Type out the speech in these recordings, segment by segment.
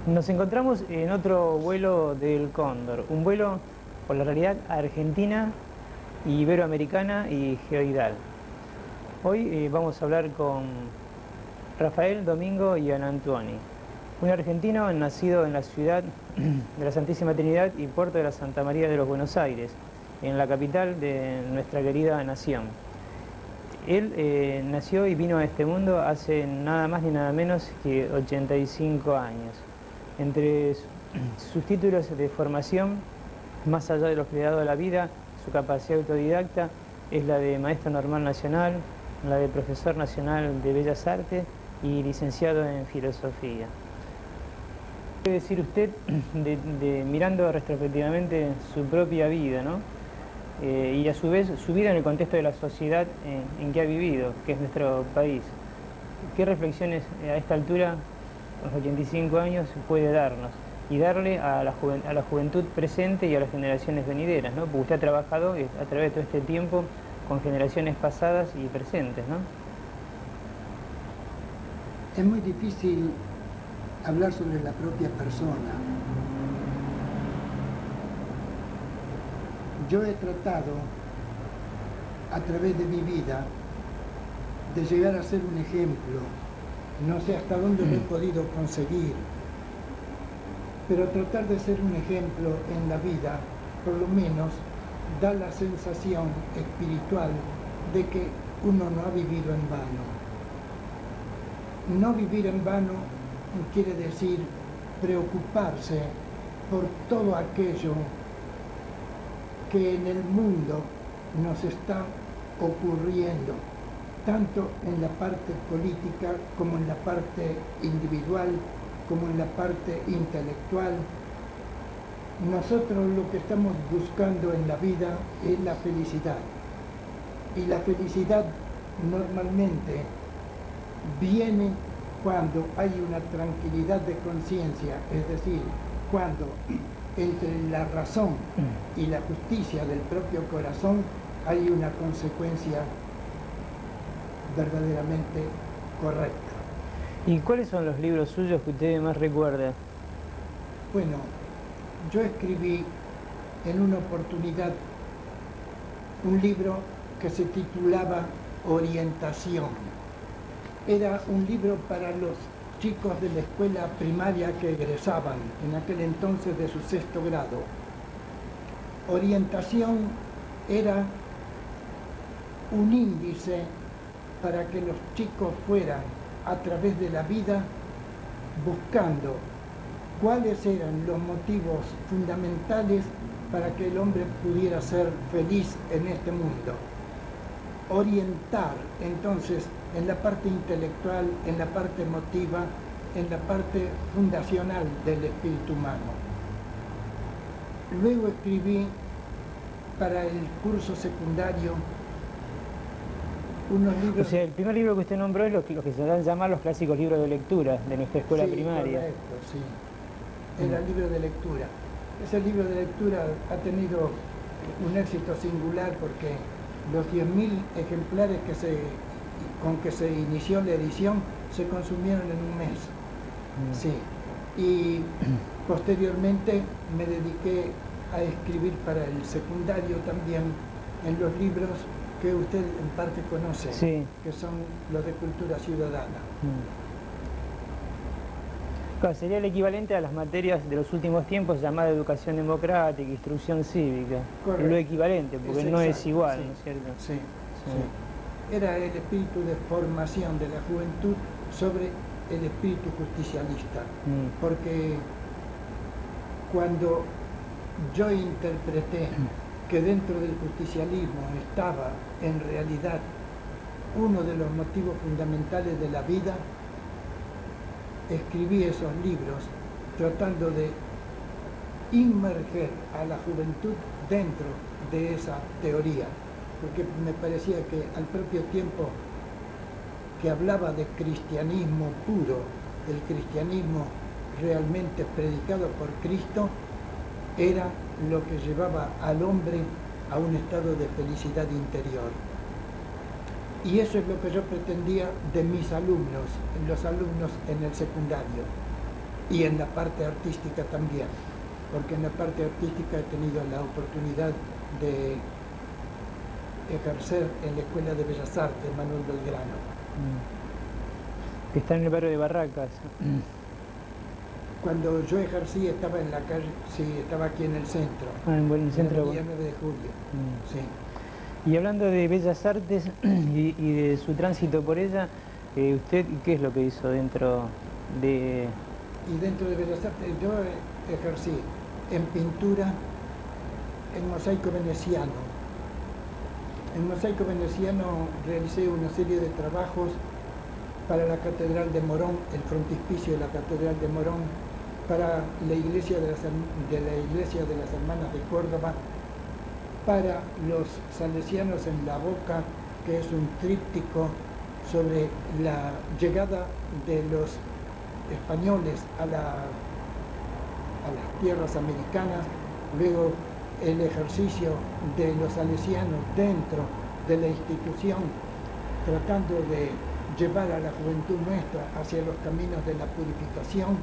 Nos encontramos en otro vuelo del Cóndor, un vuelo por la realidad argentina, iberoamericana y geoidal. Hoy vamos a hablar con Rafael Domingo Ianantuoni, un argentino nacido en la ciudad de la Santísima Trinidad y puerto de la Santa María de los Buenos Aires, en la capital de nuestra querida nación. Él nació y vino a este mundo hace nada más ni nada menos que 85 años. Entre sus títulos de formación, más allá de los que le ha dado la vida, su capacidad autodidacta es la de maestro normal nacional, la de profesor nacional de Bellas Artes y licenciado en filosofía. ¿Qué puede decir usted mirando retrospectivamente su propia vida, ¿no? Y a su vez su vida en el contexto de la sociedad en que ha vivido, que es nuestro país? ¿Qué reflexiones a esta altura, a los 85 años, puede darnos y darle a la juventud presente y a las generaciones venideras, ¿no? Porque usted ha trabajado a través de todo este tiempo con generaciones pasadas y presentes, ¿no? Es muy difícil hablar sobre la propia persona. Yo he tratado, a través de mi vida, de llegar a ser un ejemplo. No sé hasta dónde lo he podido conseguir, pero tratar de ser un ejemplo en la vida, por lo menos, da la sensación espiritual de que uno no ha vivido en vano. No vivir en vano quiere decir preocuparse por todo aquello que en el mundo nos está ocurriendo, tanto en la parte política como en la parte individual, como en la parte intelectual. Nosotros lo que estamos buscando en la vida es la felicidad. Y la felicidad normalmente viene cuando hay una tranquilidad de conciencia, es decir, cuando entre la razón y la justicia del propio corazón hay una consecuencia verdaderamente correcta. ¿Y cuáles son los libros suyos que usted más recuerda? Bueno, yo escribí en una oportunidad un libro que se titulaba Orientación. Era un libro para los chicos de la escuela primaria que egresaban en aquel entonces de su sexto grado. Orientación era un índice para que los chicos fueran a través de la vida buscando cuáles eran los motivos fundamentales para que el hombre pudiera ser feliz en este mundo. Orientar entonces en la parte intelectual, en la parte emotiva, en la parte fundacional del espíritu humano. Luego escribí para el curso secundario unos libros... O sea, el primer libro que usted nombró es lo que se dan a llamar los clásicos libros de lectura de nuestra escuela primaria. Correcto, sí. Era libro de lectura. Ese libro de lectura ha tenido un éxito singular porque los 10.000 ejemplares con que se inició la edición se consumieron en un mes. Sí. Y posteriormente me dediqué a escribir para el secundario también en los libros que usted en parte conoce, sí, que son los de cultura ciudadana. Claro, sería el equivalente a las materias de los últimos tiempos llamada educación democrática, instrucción cívica. Correcto. Lo equivalente, porque no es igual, sí, ¿no es cierto? Sí, sí. Era el espíritu de formación de la juventud sobre el espíritu justicialista. Porque cuando yo interpreté que dentro del justicialismo estaba en realidad uno de los motivos fundamentales de la vida, escribí esos libros tratando de inmerger a la juventud dentro de esa teoría, porque me parecía que al propio tiempo que hablaba de cristianismo puro, el cristianismo realmente predicado por Cristo, era lo que llevaba al hombre a un estado de felicidad interior. Y eso es lo que yo pretendía de mis alumnos, los alumnos en el secundario. y en la parte artística también, porque en la parte artística he tenido la oportunidad de ejercer en la Escuela de Bellas Artes Manuel Belgrano. Que está en el barrio de Barracas. Cuando yo ejercí estaba en la calle, sí, estaba aquí en el centro. En el centro. El día 9 de julio, sí. Y hablando de Bellas Artes y de su tránsito por ella, ¿usted qué es lo que hizo dentro de...? Y dentro de Bellas Artes yo ejercí en pintura, en mosaico veneciano. En mosaico veneciano realicé una serie de trabajos para la Catedral de Morón, el frontispicio de la Catedral de Morón, para la iglesia de las Hermanas de Córdoba, para los salesianos en La Boca, que es un tríptico sobre la llegada de los españoles a las tierras americanas, luego el ejercicio de los salesianos dentro de la institución, tratando de llevar a la juventud nuestra hacia los caminos de la purificación.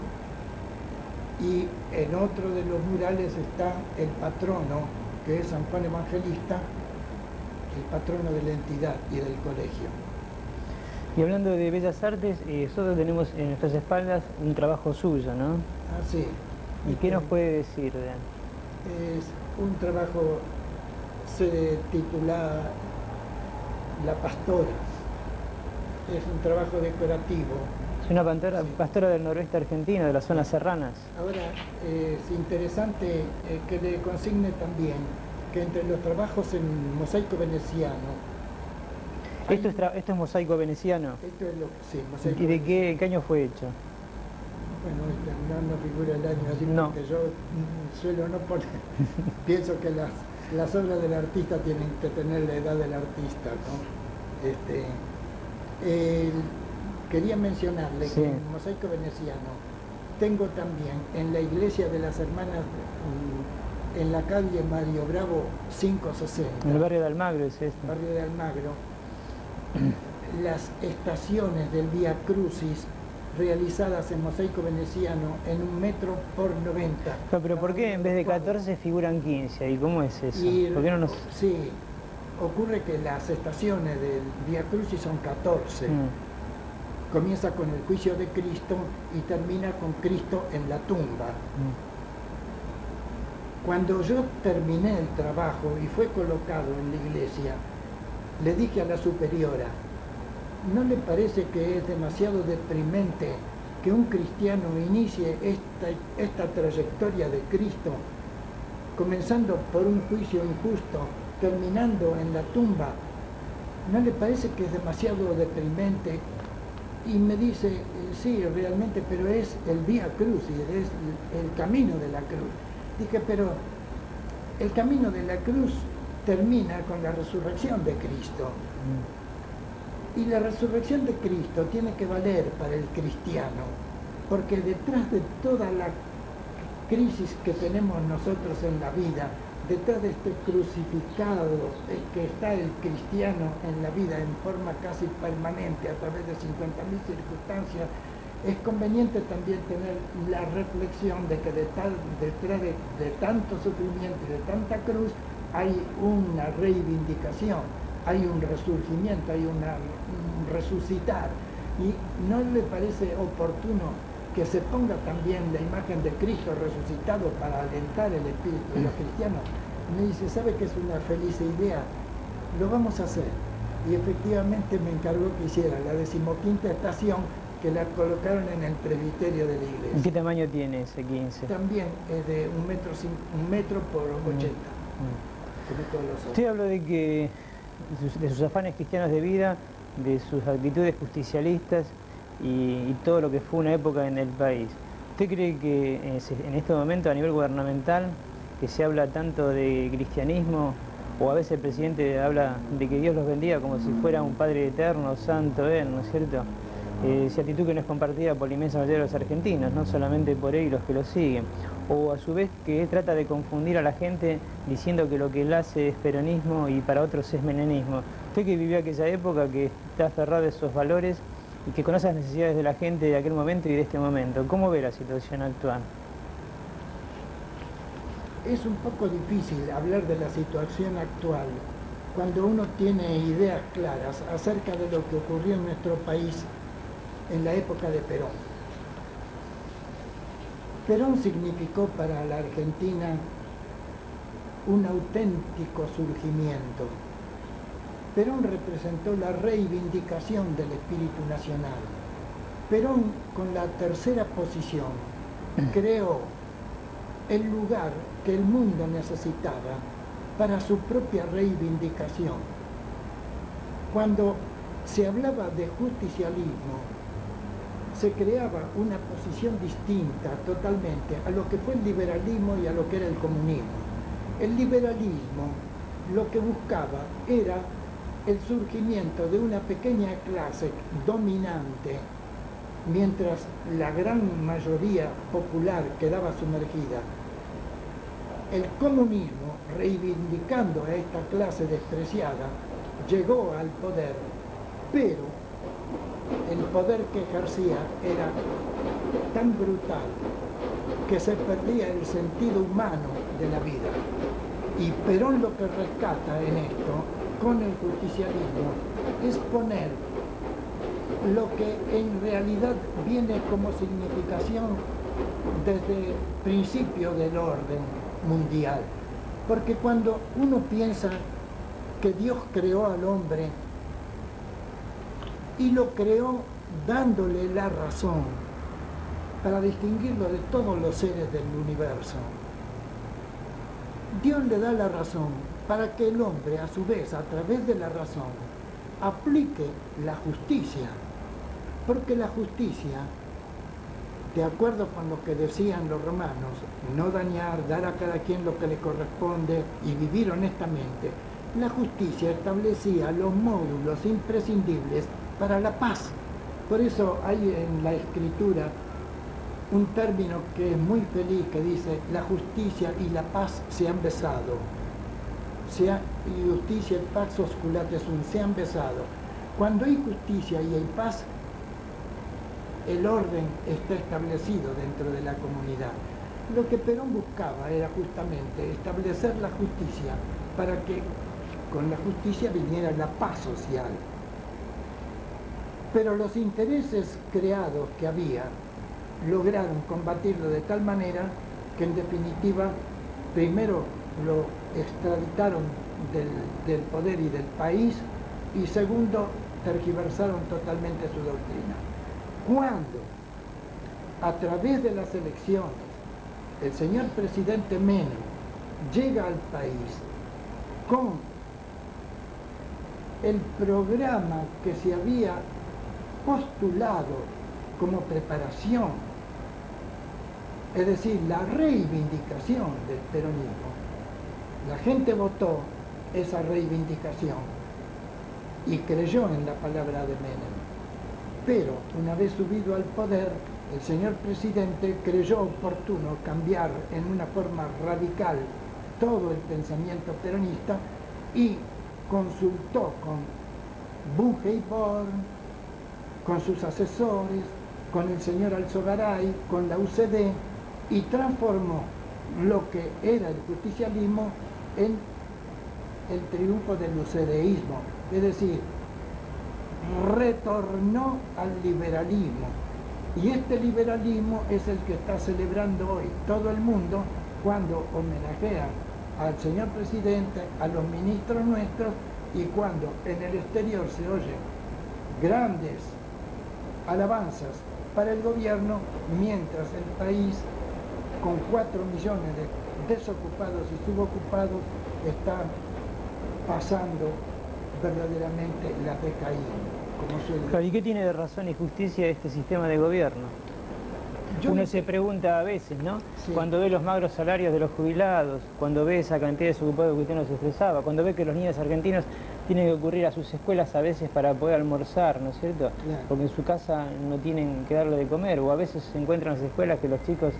Y en otro de los murales está el patrono, que es San Juan Evangelista, el patrono de la entidad y del colegio. Y hablando de Bellas Artes, nosotros tenemos en nuestras espaldas un trabajo suyo, ¿no? Ah, sí. ¿Y qué nos puede decir de él? Es un trabajo, se titula La Pastora. Es un trabajo decorativo. Es una pastora del noroeste argentino, de las zonas serranas. Ahora, es interesante que le consigne también que entre los trabajos en mosaico veneciano... ¿Esto es mosaico veneciano? Esto es lo que sí, mosaico ¿Y de veneciano. qué año fue hecho? Bueno, no figura el año así, no. Porque yo suelo no poner... Pienso que las obras del artista tienen que tener la edad del artista, ¿no? Quería mencionarle que en mosaico veneciano tengo también en la iglesia de las Hermanas, en la calle Mario Bravo 560. En el barrio de Almagro es esto. Barrio de Almagro. Las estaciones del Vía Crucis realizadas en mosaico veneciano en 1 metro por 90. No, pero ¿por qué en vez de 14 figuran 15? ¿Y cómo es eso? ¿Por qué no nos... Sí, ocurre que las estaciones del Vía Crucis son 14. Comienza con el juicio de Cristo y termina con Cristo en la tumba. Cuando yo terminé el trabajo y fue colocado en la iglesia, le dije a la superiora, ¿no le parece que es demasiado deprimente que un cristiano inicie esta trayectoria de Cristo, comenzando por un juicio injusto, terminando en la tumba? ¿No le parece que es demasiado deprimente? Y me dice, sí, realmente, pero es el Vía Crucis, es el camino de la cruz. Dije, pero el camino de la cruz termina con la resurrección de Cristo. Y la resurrección de Cristo tiene que valer para el cristiano, porque detrás de toda la crisis que tenemos nosotros en la vida, detrás de este crucificado que está el cristiano en la vida en forma casi permanente a través de 50.000 circunstancias, es conveniente también tener la reflexión de que detrás de tanto sufrimiento y de tanta cruz hay una reivindicación, hay un resurgimiento, hay un resucitar. Y ¿no le parece oportuno que se ponga también la imagen de Cristo resucitado para alentar el espíritu de los cristianos? Me dice, ¿sabe que es una feliz idea? Lo vamos a hacer. Y efectivamente me encargó que hiciera la 15ª estación, que la colocaron en el presbiterio de la iglesia. ¿Qué tamaño tiene ese 15? También es de 1 metro por 80. Como todos los otros. Usted habló de sus afanes cristianos de vida, de sus actitudes justicialistas y todo lo que fue una época en el país. ¿Usted cree que en este momento a nivel gubernamental, que se habla tanto de cristianismo, o a veces el presidente habla de que Dios los bendiga como si fuera un Padre eterno, santo él, ¿no es cierto? Esa actitud que no es compartida por la inmensa mayoría de los argentinos, no solamente por él y los que lo siguen. O a su vez que él trata de confundir a la gente diciendo que lo que él hace es peronismo y para otros es menemismo. Usted que vivió aquella época, que está aferrado a esos valores, y que conoce las necesidades de la gente de aquel momento y de este momento. ¿Cómo ve la situación actual? Es un poco difícil hablar de la situación actual cuando uno tiene ideas claras acerca de lo que ocurrió en nuestro país en la época de Perón. Perón significó para la Argentina un auténtico surgimiento. Perón representó la reivindicación del espíritu nacional. Perón, con la tercera posición, creó el lugar que el mundo necesitaba para su propia reivindicación. Cuando se hablaba de justicialismo, se creaba una posición distinta totalmente a lo que fue el liberalismo y a lo que era el comunismo. El liberalismo lo que buscaba era el surgimiento de una pequeña clase dominante, mientras la gran mayoría popular quedaba sumergida. El comunismo, reivindicando a esta clase despreciada, llegó al poder, pero el poder que ejercía era tan brutal que se perdía el sentido humano de la vida. Y Perón lo que rescata en esto, con el justicialismo, es poner lo que en realidad viene como significación desde el principio del orden mundial. Porque cuando uno piensa que Dios creó al hombre y lo creó dándole la razón para distinguirlo de todos los seres del universo, Dios le da la razón para que el hombre, a su vez, a través de la razón, aplique la justicia. Porque la justicia, de acuerdo con lo que decían los romanos, no dañar, dar a cada quien lo que le corresponde y vivir honestamente, la justicia establecía los módulos imprescindibles para la paz. Por eso hay en la escritura un término que es muy feliz, que dice: la justicia y la paz se han besado. Justicia et pax osculates sunt, se han besado. Cuando hay justicia y hay paz, el orden está establecido dentro de la comunidad. Lo que Perón buscaba era justamente establecer la justicia para que con la justicia viniera la paz social. Pero los intereses creados que había lograron combatirlo de tal manera que en definitiva primero lo extraditaron del poder y del país, y segundo tergiversaron totalmente su doctrina. Cuando a través de las elecciones el señor presidente Menem llega al país con el programa que se había postulado como preparación, es decir, la reivindicación del peronismo, la gente votó esa reivindicación y creyó en la palabra de Menem. Pero una vez subido al poder, el señor presidente creyó oportuno cambiar en una forma radical todo el pensamiento peronista y consultó con Bunge y Born, con sus asesores, con el señor Alzogaray, con la UCD, y transformó lo que era el justicialismo en el triunfo del UCDismo, es decir, retornó al liberalismo. Y este liberalismo es el que está celebrando hoy todo el mundo cuando homenajea al señor presidente, a los ministros nuestros, y cuando en el exterior se oyen grandes alabanzas para el gobierno, mientras el país, con 4 millones de desocupados y subocupados, está pasando verdaderamente la decaída. Claro, ¿y qué tiene de razón y justicia este sistema de gobierno? Uno se pregunta a veces, ¿no? Sí. Cuando ve los magros salarios de los jubilados, cuando ve esa cantidad de desocupados que usted nos expresaba, cuando ve que los niños argentinos tienen que ocurrir a sus escuelas a veces para poder almorzar, ¿no es cierto? Claro. Porque en su casa no tienen que darle de comer, o a veces se encuentran en las escuelas que los chicos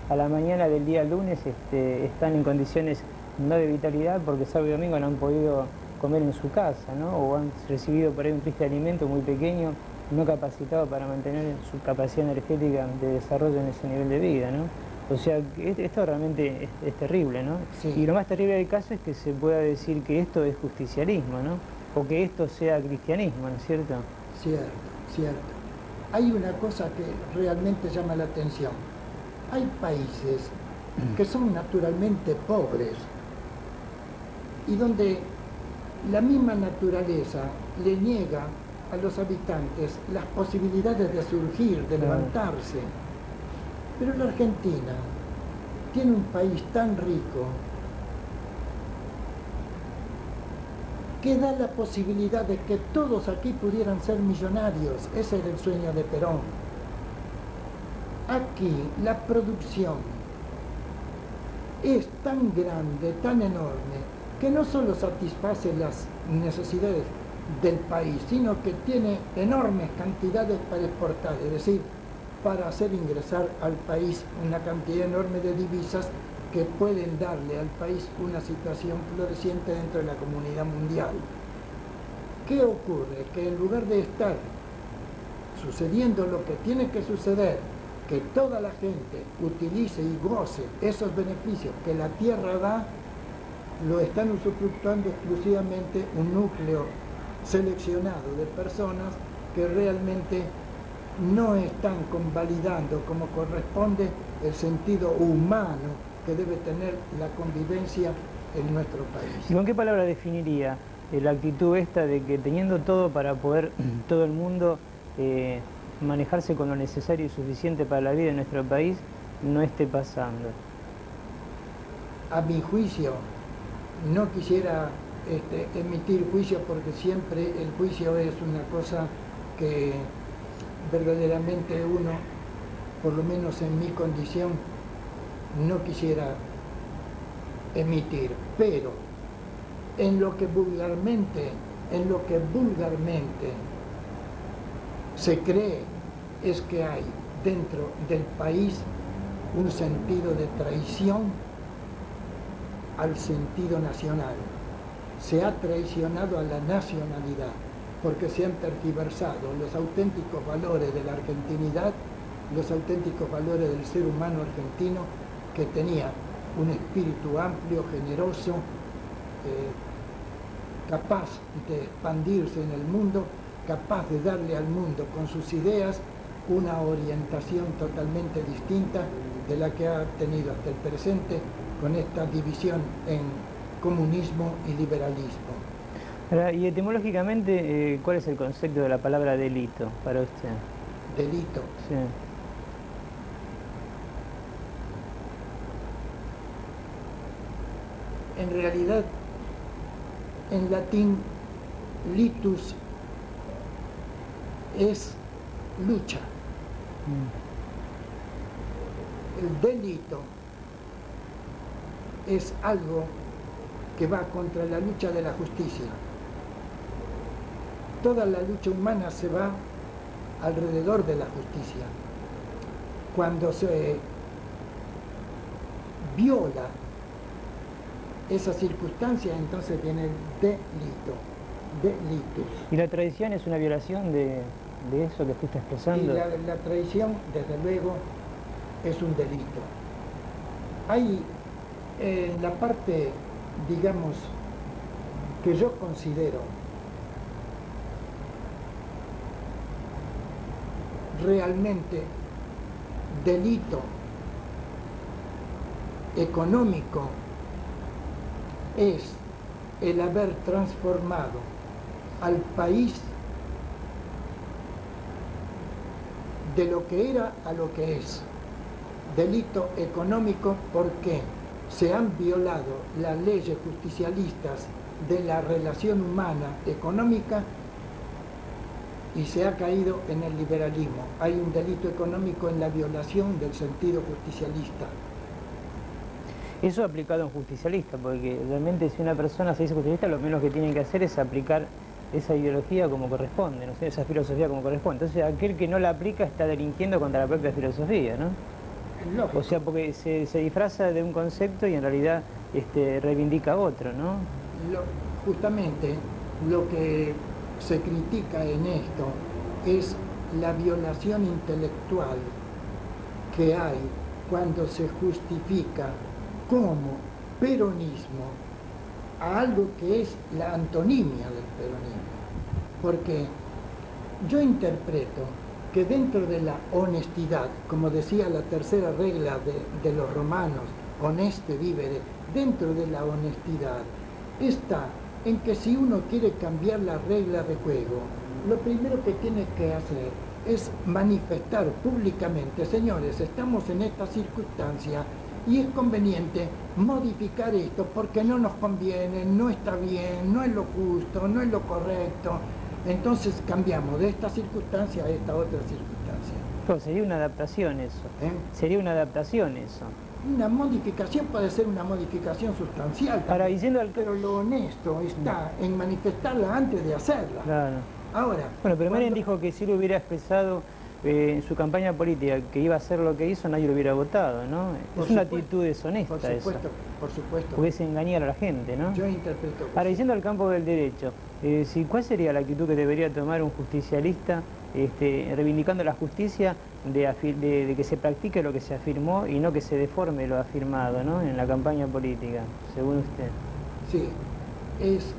a la mañana del día lunes están en condiciones no de vitalidad porque sábado y domingo no han podido comer en su casa, ¿no? O han recibido por ahí un triste alimento muy pequeño no capacitado para mantener su capacidad energética de desarrollo en ese nivel de vida, ¿no? O sea, esto realmente es terrible, ¿no? Sí. Y lo más terrible del caso es que se pueda decir que esto es justicialismo, ¿no? O que esto sea cristianismo, ¿no es cierto? Cierto, cierto. Hay una cosa que realmente llama la atención. Hay países que son naturalmente pobres y donde la misma naturaleza le niega a los habitantes las posibilidades de surgir, de levantarse. Pero la Argentina tiene un país tan rico que da la posibilidad de que todos aquí pudieran ser millonarios. Ese era el sueño de Perón. Aquí la producción es tan grande, tan enorme, que no solo satisface las necesidades del país, sino que tiene enormes cantidades para exportar, es decir, para hacer ingresar al país una cantidad enorme de divisas que pueden darle al país una situación floreciente dentro de la comunidad mundial. ¿Qué ocurre? Que en lugar de estar sucediendo lo que tiene que suceder, que toda la gente utilice y goce esos beneficios que la tierra da, lo están usufructuando exclusivamente un núcleo seleccionado de personas que realmente no están convalidando como corresponde el sentido humano que debe tener la convivencia en nuestro país. ¿Y con qué palabra definiría la actitud esta de que teniendo todo para poder todo el mundo manejarse con lo necesario y suficiente para la vida en nuestro país, no esté pasando? A mi juicio, no quisiera emitir juicio porque siempre el juicio es una cosa que verdaderamente uno, por lo menos en mi condición, no quisiera emitir, pero en lo que vulgarmente se cree es que hay dentro del país un sentido de traición al sentido nacional. Se ha traicionado a la nacionalidad porque se han tergiversado los auténticos valores de la argentinidad, los auténticos valores del ser humano argentino, que tenía un espíritu amplio, generoso, capaz de expandirse en el mundo, capaz de darle al mundo con sus ideas una orientación totalmente distinta de la que ha tenido hasta el presente con esta división en comunismo y liberalismo. Ahora, y etimológicamente, ¿cuál es el concepto de la palabra delito para usted? Delito. Sí. En realidad, en latín, litus es lucha. El delito es algo que va contra la lucha de la justicia. Toda la lucha humana se va alrededor de la justicia. Cuando se viola esa circunstancia, entonces viene el delito, delitus. ¿Y la traición es una violación de eso que usted está expresando? Y la traición, desde luego, es un delito. Hay la parte, digamos, que yo considero realmente delito económico, es el haber transformado al país de lo que era a lo que es. Delito económico porque se han violado las leyes justicialistas de la relación humana económica y se ha caído en el liberalismo. Hay un delito económico en la violación del sentido justicialista. Eso aplicado en justicialista, porque realmente si una persona se dice justicialista, lo menos que tiene que hacer es aplicar esa ideología como corresponde, ¿no? Esa filosofía como corresponde. Entonces aquel que no la aplica está delinquiendo contra la propia filosofía, ¿no? Lógico. O sea, porque se disfraza de un concepto y en realidad reivindica otro, ¿no? Justamente lo que se critica en esto es la violación intelectual que hay cuando se justifica como peronismo a algo que es la antonimia del peronismo. Porque yo interpreto que dentro de la honestidad, como decía la tercera regla de los romanos, honeste vivere, dentro de la honestidad está en que si uno quiere cambiar las reglas de juego, lo primero que tiene que hacer es manifestar públicamente: señores, estamos en esta circunstancia y es conveniente modificar esto porque no nos conviene, no está bien, no es lo justo, no es lo correcto. Entonces cambiamos de esta circunstancia a esta otra circunstancia. Claro, sería una adaptación eso. Sería una adaptación eso. Una modificación puede ser una modificación sustancial Ahora, diciendo pero lo honesto está en manifestarla antes de hacerla. Claro. Ahora, bueno, pero Menem dijo que si lo hubiera expresado en su campaña política que iba a hacer lo que hizo, nadie lo hubiera votado, ¿no? Es una actitud deshonesta. Por supuesto, por supuesto. Pudiese engañar a la gente, ¿no? Yo interpreto. Ahora, diciendo al campo del derecho, ¿cuál sería la actitud que debería tomar un justicialista reivindicando la justicia de que se practique lo que se afirmó y no que se deforme lo afirmado, ¿no? En la campaña política, según usted? Sí, es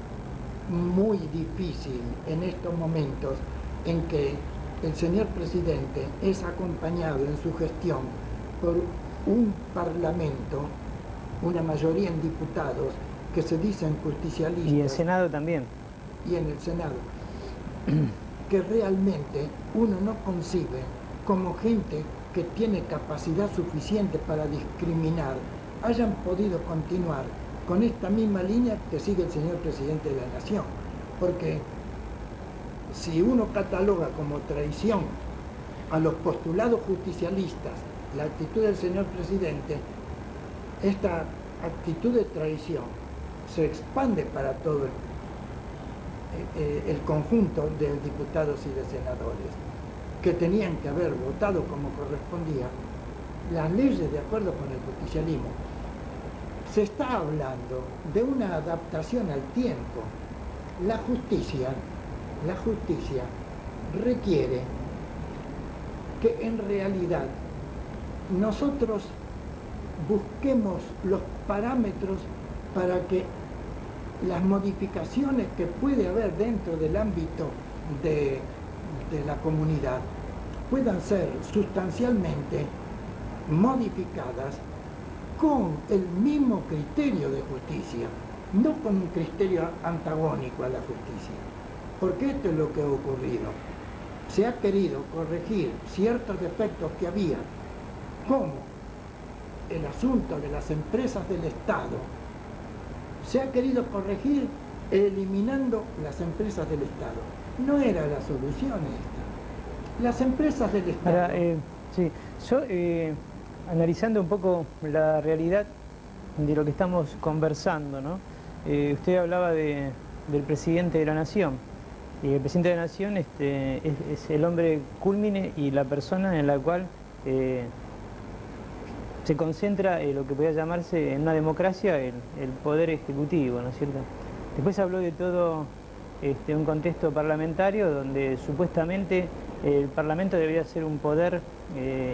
muy difícil en estos momentos en que el señor presidente es acompañado en su gestión por un parlamento, una mayoría en diputados que se dicen justicialistas. Y el Senado también. Y en el Senado. Que realmente uno no concibe como gente que tiene capacidad suficiente para discriminar hayan podido continuar con esta misma línea que sigue el señor presidente de la Nación. Porque si uno cataloga como traición a los postulados justicialistas la actitud del señor presidente, esta actitud de traición se expande para todo el conjunto de diputados y de senadores que tenían que haber votado como correspondía las leyes de acuerdo con el justicialismo. Se está hablando de una adaptación al tiempo. La justicia requiere que en realidad nosotros busquemos los parámetros para que las modificaciones que puede haber dentro del ámbito de la comunidad puedan ser sustancialmente modificadas con el mismo criterio de justicia, no con un criterio antagónico a la justicia. Porque esto es lo que ha ocurrido. Se ha querido corregir ciertos defectos que había, como el asunto de las empresas del Estado. Se ha querido corregir eliminando las empresas del Estado. No era la solución esta. Las empresas del Estado... Ahora, sí, yo analizando un poco la realidad de lo que estamos conversando, ¿no? Usted hablaba del presidente de la Nación. Y el presidente de la Nación es el hombre cúlmine y la persona en la cual se concentra lo que podría llamarse en una democracia el poder ejecutivo, ¿no es cierto? Después habló de todo un contexto parlamentario donde supuestamente el Parlamento debería ser un poder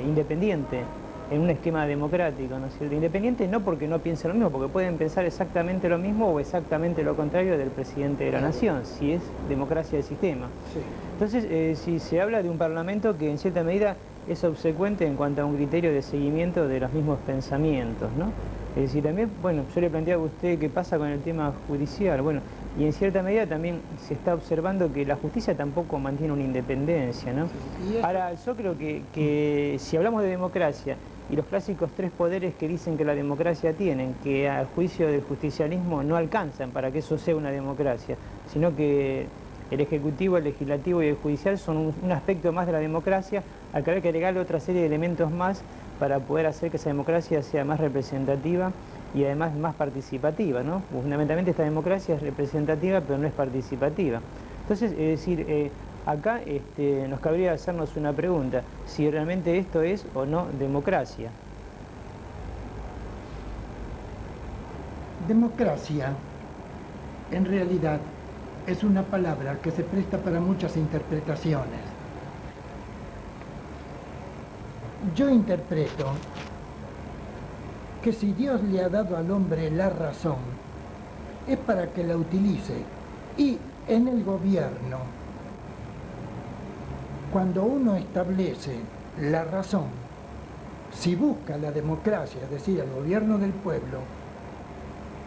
independiente en un esquema democrático, ¿no es cierto? Independiente no porque no piensen lo mismo, porque pueden pensar exactamente lo mismo o exactamente lo contrario del presidente de la Nación, si es democracia de sistema. Sí. Entonces, si se habla de un Parlamento que en cierta medida es obsecuente en cuanto a un criterio de seguimiento de los mismos pensamientos, ¿no? Es decir, también, bueno, yo le planteaba a usted qué pasa con el tema judicial, bueno, y en cierta medida también se está observando que la justicia tampoco mantiene una independencia, ¿no? Sí. Ahora, yo creo que si hablamos de democracia y los clásicos tres poderes que dicen que la democracia tienen, que al juicio del justicialismo no alcanzan para que eso sea una democracia, sino que el Ejecutivo, el Legislativo y el Judicial son un aspecto más de la democracia, al que hay que agregarle otra serie de elementos más para poder hacer que esa democracia sea más representativa y además más participativa, ¿no? Fundamentalmente esta democracia es representativa pero no es participativa. Entonces, es decir, acá nos cabría hacernos una pregunta, si realmente esto es o no democracia. Democracia, en realidad, es una palabra que se presta para muchas interpretaciones. yo interpreto que si Dios le ha dado al hombre la razón, es para que la utilice. Y en el gobierno, cuando uno establece la razón, si busca la democracia, es decir, el gobierno del pueblo,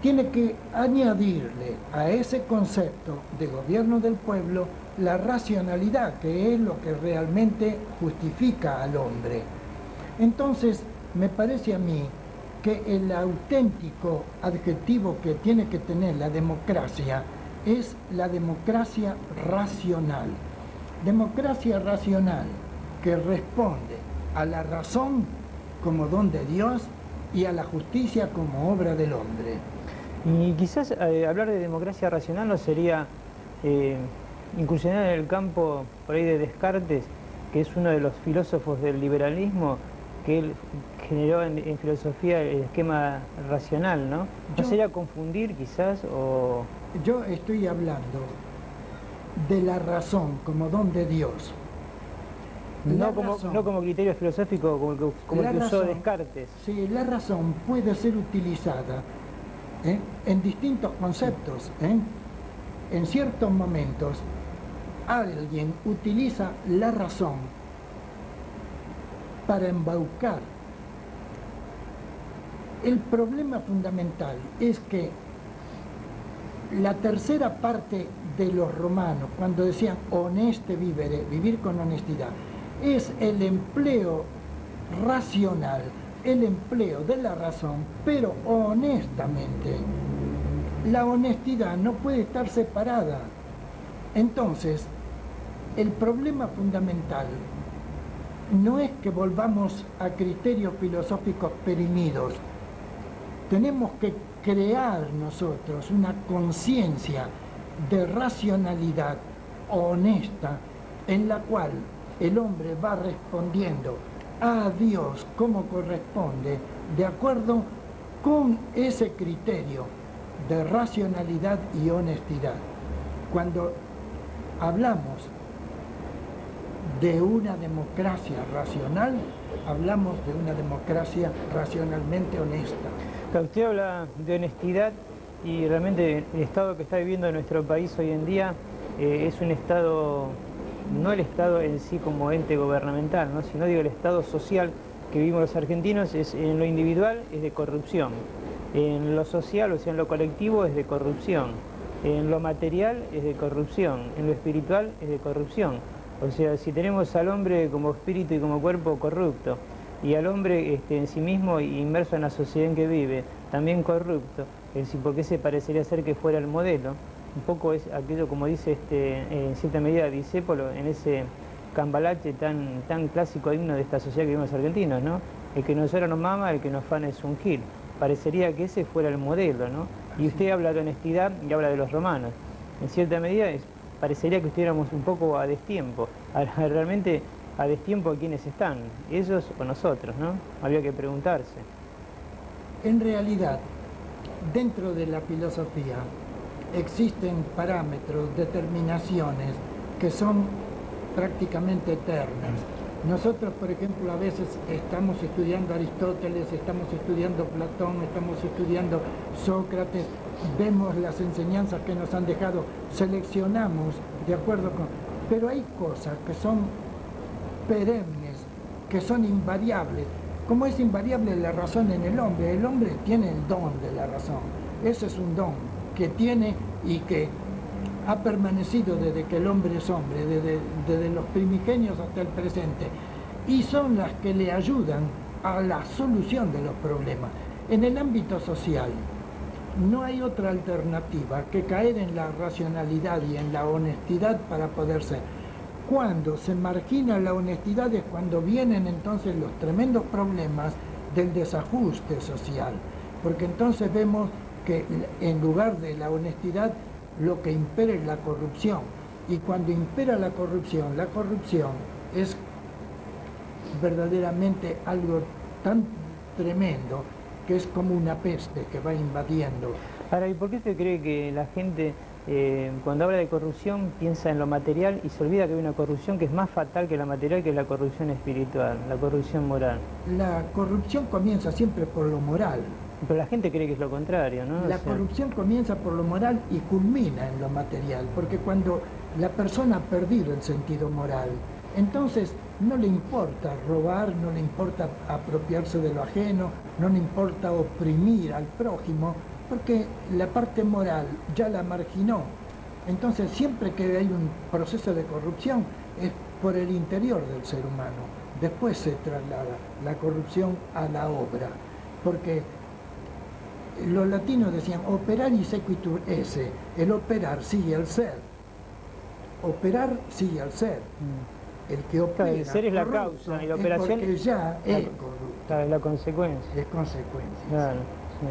tiene que añadirle a ese concepto de gobierno del pueblo la racionalidad, que es lo que realmente justifica al hombre. Entonces, me parece a mí que el auténtico adjetivo que tiene que tener la democracia es la democracia racional. Democracia racional que responde a la razón como don de Dios y a la justicia como obra del hombre. Y quizás hablar de democracia racional no sería incursionar en el campo por ahí de Descartes, que es uno de los filósofos del liberalismo, que él generó en filosofía el esquema racional, ¿no? ¿No sería confundir quizás o...? Yo estoy hablando de la razón como don de Dios. No como criterio filosófico como el que usó Descartes. Sí, la razón puede ser utilizada en distintos conceptos. En ciertos momentos alguien utiliza la razón para embaucar. El problema fundamental es que la tercera parte de los romanos, cuando decían honeste vivere, vivir con honestidad, es el empleo racional, el empleo de la razón, pero honestamente. La honestidad no puede estar separada. Entonces, el problema fundamental no es que volvamos a criterios filosóficos perimidos. Tenemos que crear nosotros una conciencia de racionalidad honesta en la cual el hombre va respondiendo a Dios como corresponde, de acuerdo con ese criterio de racionalidad y honestidad. Cuando hablamos de una democracia racional, hablamos de una democracia racionalmente honesta. Usted habla de honestidad y realmente el estado que está viviendo nuestro país hoy en día es un estado, no el estado en sí como ente gubernamental, ¿no? Sino digo el estado social que vivimos los argentinos, es, en lo individual es de corrupción, en lo social, o sea en lo colectivo es de corrupción, en lo material es de corrupción, en lo espiritual es de corrupción. O sea, si tenemos al hombre como espíritu y como cuerpo corrupto, y al hombre en sí mismo inmerso en la sociedad en que vive, también corrupto, ¿por qué se parecería ser que fuera el modelo? Un poco es aquello, como dice en cierta medida Discépolo, en ese cambalache tan clásico himno de esta sociedad que vivimos los argentinos, ¿no? El que nos llora no mama, el que nos fana es un gil. Parecería que ese fuera el modelo, ¿no? Y usted habla de honestidad y habla de los romanos. En cierta medida parecería que estuviéramos un poco a destiempo. Realmente a destiempo quiénes están, ellos o nosotros, ¿no? Habría que preguntarse. En realidad, dentro de la filosofía existen parámetros, determinaciones que son prácticamente eternas. Nosotros, por ejemplo, a veces estamos estudiando Aristóteles, estamos estudiando Platón, estamos estudiando Sócrates, vemos las enseñanzas que nos han dejado, seleccionamos de acuerdo con... Pero hay cosas que son perennes, que son invariables. Como es invariable la razón en el hombre tiene el don de la razón. Ese es un don que tiene y que ha permanecido desde que el hombre es hombre, desde los primigenios hasta el presente, y son las que le ayudan a la solución de los problemas. En el ámbito social no hay otra alternativa que caer en la racionalidad y en la honestidad para poder ser. Cuando se margina la honestidad es cuando vienen entonces los tremendos problemas del desajuste social, porque entonces vemos que en lugar de la honestidad lo que impera es la corrupción, y cuando impera la corrupción es verdaderamente algo tan tremendo que es como una peste que va invadiendo. Ahora, ¿y por qué usted cree que la gente cuando habla de corrupción piensa en lo material y se olvida que hay una corrupción que es más fatal que la material, que es la corrupción espiritual, la corrupción moral. La corrupción comienza siempre por lo moral. Pero la gente cree que es lo contrario, ¿no? La corrupción comienza por lo moral y culmina en lo material, porque cuando la persona ha perdido el sentido moral, entonces no le importa robar, no le importa apropiarse de lo ajeno, no le importa oprimir al prójimo, porque la parte moral ya la marginó. Entonces siempre que hay un proceso de corrupción es por el interior del ser humano. Después se traslada la corrupción a la obra, porque los latinos decían operaris sequitur esse, el operar sigue al ser. Operar sigue al ser. El que opera, claro, el ser es la causa y la operación porque ya es corrupto. Claro, es la consecuencia. Es consecuencia. Claro, sí.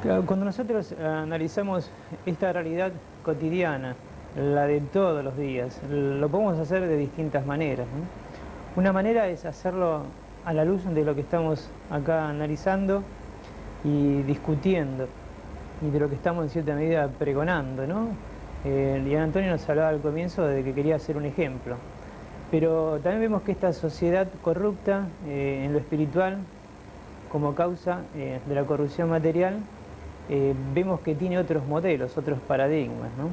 Claro, cuando nosotros analizamos esta realidad cotidiana, la de todos los días, lo podemos hacer de distintas maneras, ¿no? Una manera es hacerlo a la luz de lo que estamos acá analizando y discutiendo, y de lo que estamos en cierta medida pregonando, ¿no? Y Antonio nos hablaba al comienzo de que quería hacer un ejemplo, pero también vemos que esta sociedad corrupta en lo espiritual, como causa de la corrupción material, vemos que tiene otros modelos, otros paradigmas, ¿no?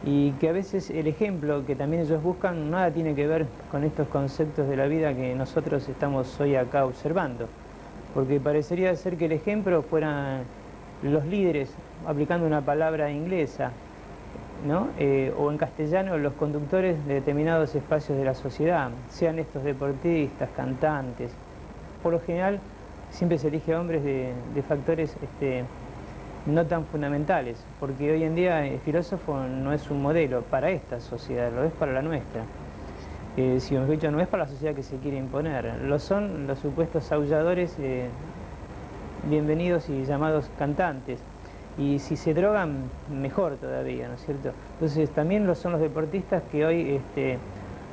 Y que a veces el ejemplo que también ellos buscan nada tiene que ver con estos conceptos de la vida que nosotros estamos hoy acá observando, porque parecería ser que el ejemplo fueran los líderes, aplicando una palabra inglesa, ¿no? O en castellano, los conductores de determinados espacios de la sociedad, sean estos deportistas, cantantes. Por lo general siempre se elige hombres de factores no tan fundamentales, porque hoy en día el filósofo no es un modelo para esta sociedad, lo es para la nuestra. Si mejor dicho, no es para la sociedad que se quiere imponer, lo son los supuestos aulladores bienvenidos y llamados cantantes. Y si se drogan, mejor todavía, ¿no es cierto? Entonces también lo son los deportistas que hoy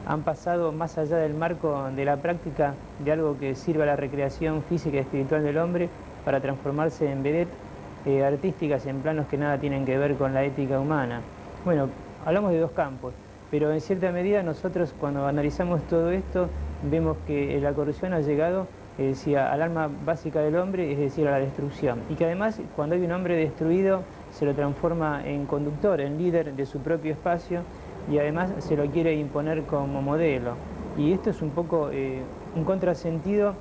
han pasado más allá del marco de la práctica de algo que sirva a la recreación física y espiritual del hombre para transformarse en vedette artísticas en planos que nada tienen que ver con la ética humana. Bueno, hablamos de dos campos, pero en cierta medida nosotros cuando analizamos todo esto vemos que la corrupción ha llegado al alma básica del hombre, es decir, a la destrucción, y que además cuando hay un hombre destruido se lo transforma en conductor, en líder de su propio espacio, y además se lo quiere imponer como modelo. Y esto es un poco un contrasentido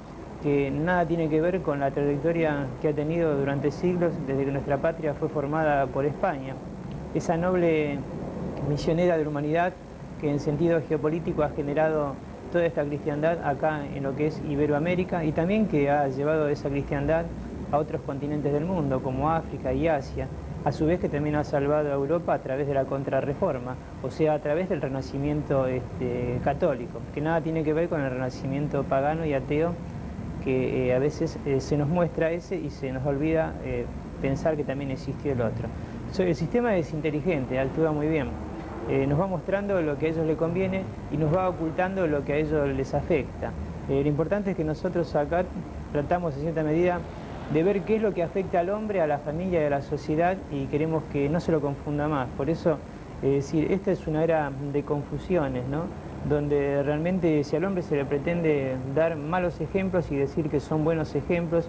que nada tiene que ver con la trayectoria que ha tenido durante siglos desde que nuestra patria fue formada por España. Esa noble misionera de la humanidad que en sentido geopolítico ha generado toda esta cristiandad acá en lo que es Iberoamérica, y también que ha llevado esa cristiandad a otros continentes del mundo como África y Asia, a su vez que también ha salvado a Europa a través de la Contrarreforma, o sea, a través del Renacimiento católico, que nada tiene que ver con el Renacimiento pagano y ateo, que a veces se nos muestra ese y se nos olvida pensar que también existió el otro. El sistema es inteligente, actúa muy bien, nos va mostrando lo que a ellos les conviene y nos va ocultando lo que a ellos les afecta. Lo importante es que nosotros acá tratamos en cierta medida de ver qué es lo que afecta al hombre, a la familia y a la sociedad, y queremos que no se lo confunda más. Por eso, esta es una era de confusiones, ¿no? Donde realmente si al hombre se le pretende dar malos ejemplos y decir que son buenos ejemplos,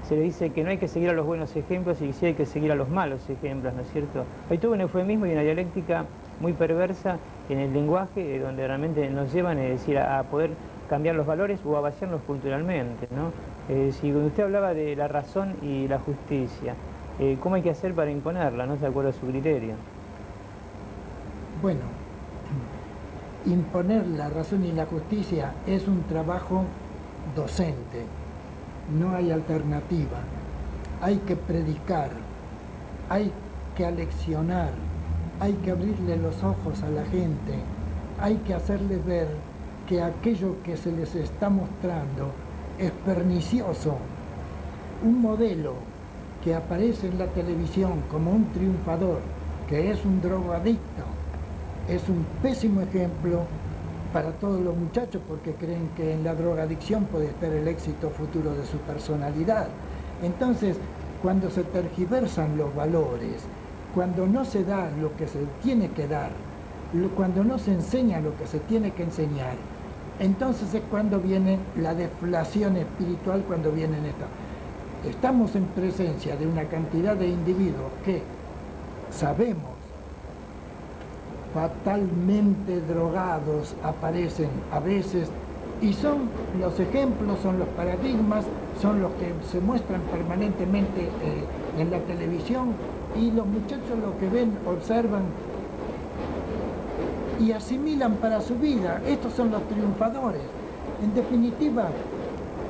se le dice que no hay que seguir a los buenos ejemplos y sí hay que seguir a los malos ejemplos, ¿no es cierto? Hay todo un eufemismo y una dialéctica muy perversa en el lenguaje, donde realmente nos llevan a poder cambiar los valores o a vaciarnos culturalmente, ¿no? Si usted hablaba de la razón y la justicia, ¿cómo hay que hacer para imponerla, no de acuerdo a su criterio? Bueno, imponer la razón y la justicia es un trabajo docente, no hay alternativa. Hay que predicar, hay que aleccionar, hay que abrirle los ojos a la gente, hay que hacerles ver que aquello que se les está mostrando es pernicioso. Un modelo que aparece en la televisión como un triunfador, que es un drogadicto, es un pésimo ejemplo para todos los muchachos porque creen que en la drogadicción puede estar el éxito futuro de su personalidad. Entonces, cuando se tergiversan los valores, cuando no se da lo que se tiene que dar, cuando no se enseña lo que se tiene que enseñar, entonces es cuando viene la deflación espiritual, cuando vienen estas. Estamos en presencia de una cantidad de individuos que sabemos fatalmente drogados, aparecen a veces, y son los ejemplos, son los paradigmas, son los que se muestran permanentemente en la televisión, y los muchachos lo que ven, observan y asimilan para su vida. Estos son los triunfadores. En definitiva,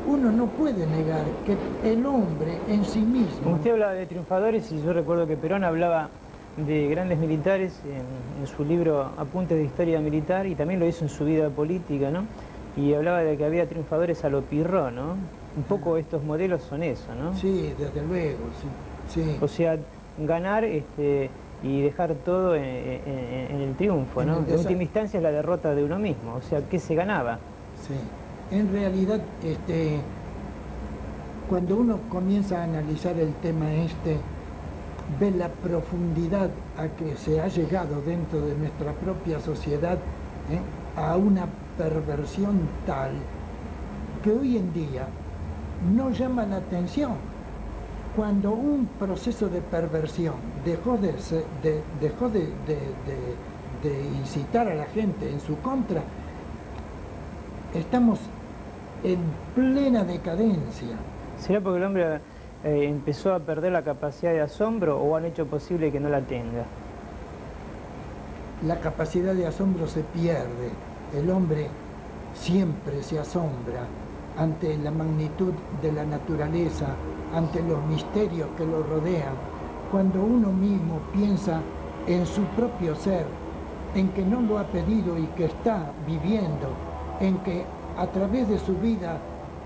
uno no puede negar que el hombre en sí mismo... Como usted hablaba de triunfadores, y yo recuerdo que Perón hablaba de grandes militares en su libro Apuntes de Historia Militar, y también lo hizo en su vida política, ¿no? Y hablaba de que había triunfadores a lo Pirró, ¿no? Un poco estos modelos son eso, ¿no? Sí, desde luego, sí. Sí. O sea, ganar y dejar todo en el triunfo, ¿no? En última instancia es la derrota de uno mismo, o sea, ¿qué se ganaba? Sí, en realidad, cuando uno comienza a analizar el tema ve la profundidad a que se ha llegado dentro de nuestra propia sociedad, a una perversión tal que hoy en día no llama la atención. Cuando un proceso de perversión dejó de incitar a la gente en su contra, estamos en plena decadencia. ¿Será porque el hombre empezó a perder la capacidad de asombro o han hecho posible que no la tenga? La capacidad de asombro se pierde. El hombre siempre se asombra ante la magnitud de la naturaleza, ante los misterios que lo rodean. Cuando uno mismo piensa en su propio ser, en que no lo ha pedido y que está viviendo, en que a través de su vida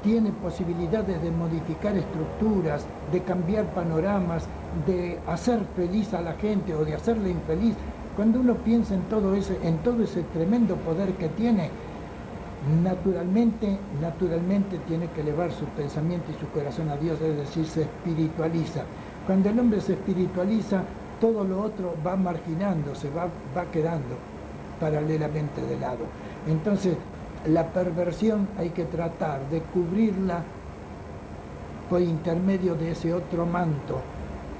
tiene posibilidades de modificar estructuras, de cambiar panoramas, de hacer feliz a la gente o de hacerle infeliz. Cuando uno piensa en todo ese tremendo poder que tiene, naturalmente tiene que elevar su pensamiento y su corazón a Dios, es decir, se espiritualiza. Cuando el hombre se espiritualiza, todo lo otro va marginándose, va quedando paralelamente de lado. Entonces, la perversión hay que tratar de cubrirla por intermedio de ese otro manto,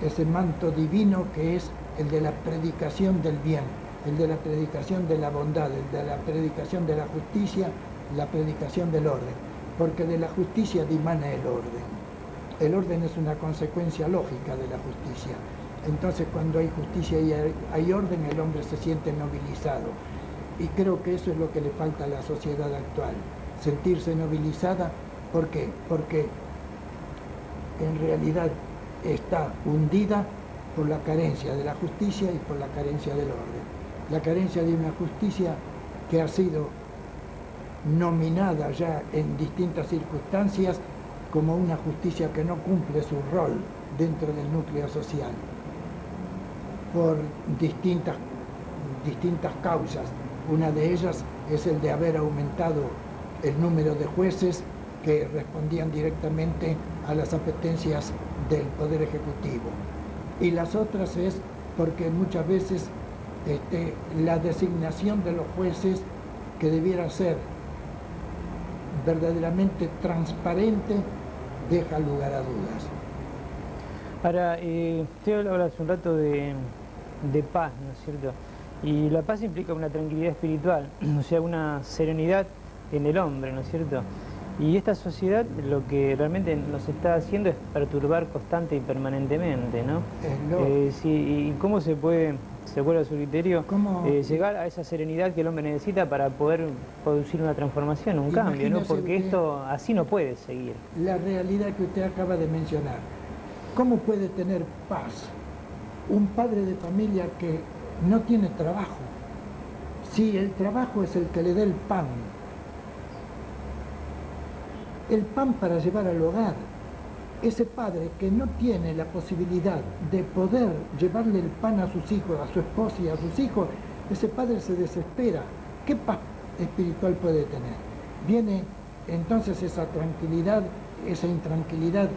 ese manto divino que es el de la predicación del bien, el de la predicación de la bondad, el de la predicación de la justicia, la predicación del orden, porque de la justicia dimana el orden. El orden es una consecuencia lógica de la justicia. Entonces, cuando hay justicia y hay orden, el hombre se siente nobilizado. Y creo que eso es lo que le falta a la sociedad actual, sentirse nobilizada. ¿Por qué? Porque en realidad está hundida por la carencia de la justicia y por la carencia del orden. La carencia de una justicia que ha sido nominada ya en distintas circunstancias como una justicia que no cumple su rol dentro del núcleo social, por distintas causas. Una de ellas es el de haber aumentado el número de jueces que respondían directamente a las apetencias del Poder Ejecutivo. Y las otras es porque muchas veces la designación de los jueces, que debiera ser verdaderamente transparente, deja lugar a dudas. Ahora, usted hablaba hace un rato de paz, ¿no es cierto? Y la paz implica una tranquilidad espiritual, o sea, una serenidad en el hombre, ¿no es cierto? Y esta sociedad lo que realmente nos está haciendo es perturbar constante y permanentemente, ¿no? ¿Y cómo se puede, de acuerdo a su criterio, llegar a esa serenidad que el hombre necesita para poder producir una transformación, un cambio, ¿no? Porque esto así no puede seguir. La realidad que usted acaba de mencionar. ¿Cómo puede tener paz un padre de familia que no tiene trabajo? Si el trabajo es el que le da el pan para llevar al hogar, ese padre que no tiene la posibilidad de poder llevarle el pan a sus hijos, a su esposa y a sus hijos, ese padre se desespera. ¿Qué paz espiritual puede tener? Viene entonces esa tranquilidad, esa intranquilidad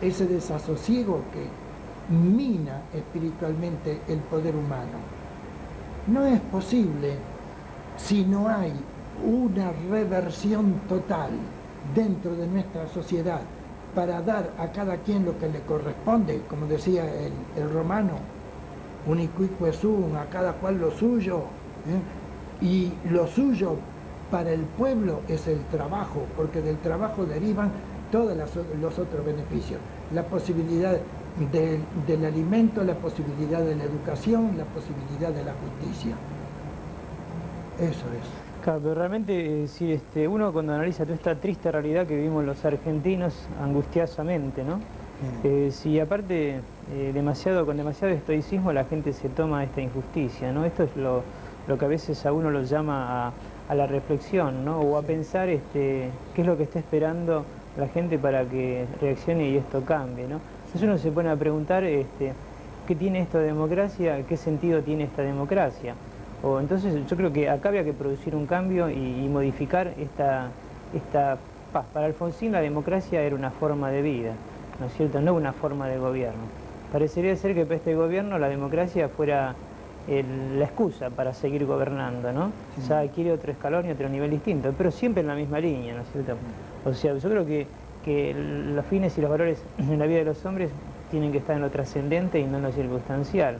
ese desasosiego que mina espiritualmente el poder humano. No es posible si no hay una reversión total dentro de nuestra sociedad para dar a cada quien lo que le corresponde, como decía el romano, unicuique sum, a cada cual lo suyo, y lo suyo para el pueblo es el trabajo, porque del trabajo derivan todos los otros beneficios, la posibilidad del alimento, la posibilidad de la educación, la posibilidad de la justicia. Eso es. Claro, pero realmente si uno cuando analiza toda esta triste realidad que vivimos los argentinos angustiosamente, ¿no? Si aparte con demasiado estoicismo la gente se toma esta injusticia, ¿no? Esto es lo que a veces a uno lo llama a la reflexión, ¿no? O a pensar qué es lo que está esperando la gente para que reaccione y esto cambie, ¿no? Entonces uno se pone a preguntar qué tiene esto de democracia, qué sentido tiene esta democracia. O entonces yo creo que acá había que producir un cambio y modificar esta paz. Para Alfonsín la democracia era una forma de vida, ¿no es cierto? No una forma de gobierno. Parecería ser que para este gobierno la democracia fuera la excusa para seguir gobernando, ¿no? Sí. Ya quiere otro escalón y otro nivel distinto, pero siempre en la misma línea, ¿no es cierto? O sea, yo creo que los fines y los valores en la vida de los hombres tienen que estar en lo trascendente y no en lo circunstancial.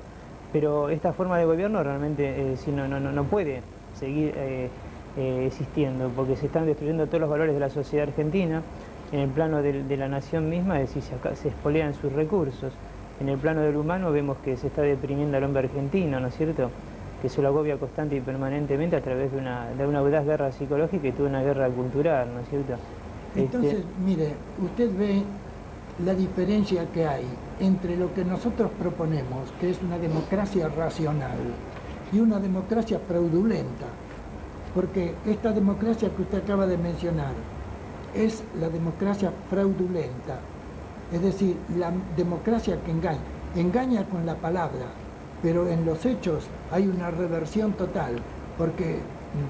Pero esta forma de gobierno realmente no puede seguir existiendo, porque se están destruyendo todos los valores de la sociedad argentina. En el plano de la nación misma, es decir, se expolian sus recursos. En el plano del humano vemos que se está deprimiendo al hombre argentino, ¿no es cierto? Que se lo agobia constante y permanentemente a través de una audaz guerra psicológica y toda una guerra cultural, ¿no es cierto? Entonces, mire, usted ve la diferencia que hay entre lo que nosotros proponemos, que es una democracia racional, y una democracia fraudulenta, porque esta democracia que usted acaba de mencionar es la democracia fraudulenta, es decir, la democracia que engaña con la palabra, pero en los hechos hay una reversión total, porque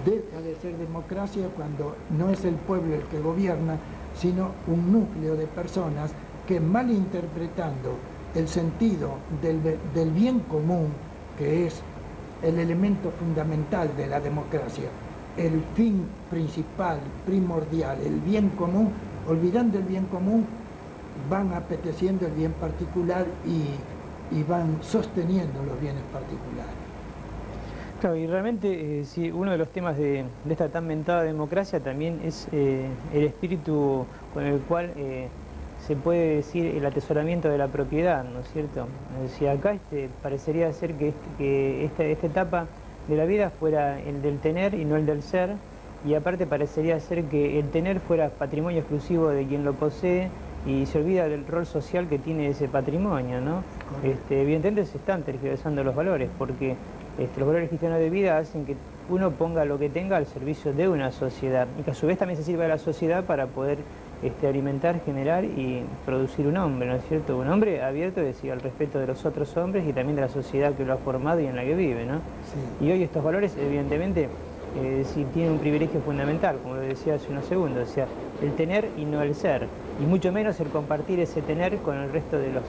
deja de ser democracia cuando no es el pueblo el que gobierna, sino un núcleo de personas que, malinterpretando el sentido del bien común, que es el elemento fundamental de la democracia, el fin principal, primordial, el bien común, olvidando el bien común, van apeteciendo el bien particular y van sosteniendo los bienes particulares. Claro, y realmente sí, uno de los temas de esta tan mentada democracia también es el espíritu con el cual se puede decir el atesoramiento de la propiedad, ¿no es cierto? Si acá parecería ser que esta etapa de la vida fuera el del tener y no el del ser, y aparte parecería ser que el tener fuera patrimonio exclusivo de quien lo posee y se olvida del rol social que tiene ese patrimonio, ¿no? Evidentemente se están tergiversando los valores, porque los valores cristianos de vida hacen que uno ponga lo que tenga al servicio de una sociedad y que a su vez también se sirva de la sociedad para poder alimentar, generar y producir un hombre, ¿no es cierto? Un hombre abierto, es decir, al respeto de los otros hombres y también de la sociedad que lo ha formado y en la que vive, ¿no? Sí. Y hoy estos valores, evidentemente, sí tienen un privilegio fundamental, como lo decía hace unos segundos, o sea, el tener y no el ser, y mucho menos el compartir ese tener con el resto de los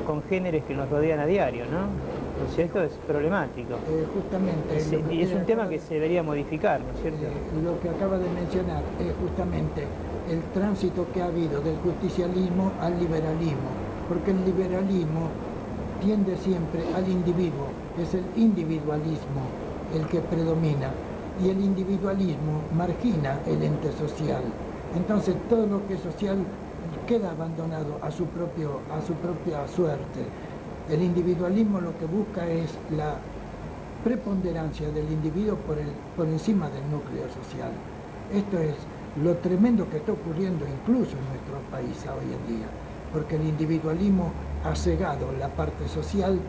congéneres que nos rodean a diario, ¿no? O sea, esto es problemático. Justamente. Y es un tema que se debería modificar, ¿no es cierto? Lo que acaba de mencionar es justamente el tránsito que ha habido del justicialismo al liberalismo, porque el liberalismo tiende siempre al individuo, es el individualismo el que predomina, y el individualismo margina el ente social. Entonces todo lo que es social queda abandonado a su propia suerte. El individualismo lo que busca es la preponderancia del individuo por encima del núcleo social. Esto es lo tremendo que está ocurriendo incluso en nuestro país hoy en día, porque el individualismo ha cegado la parte social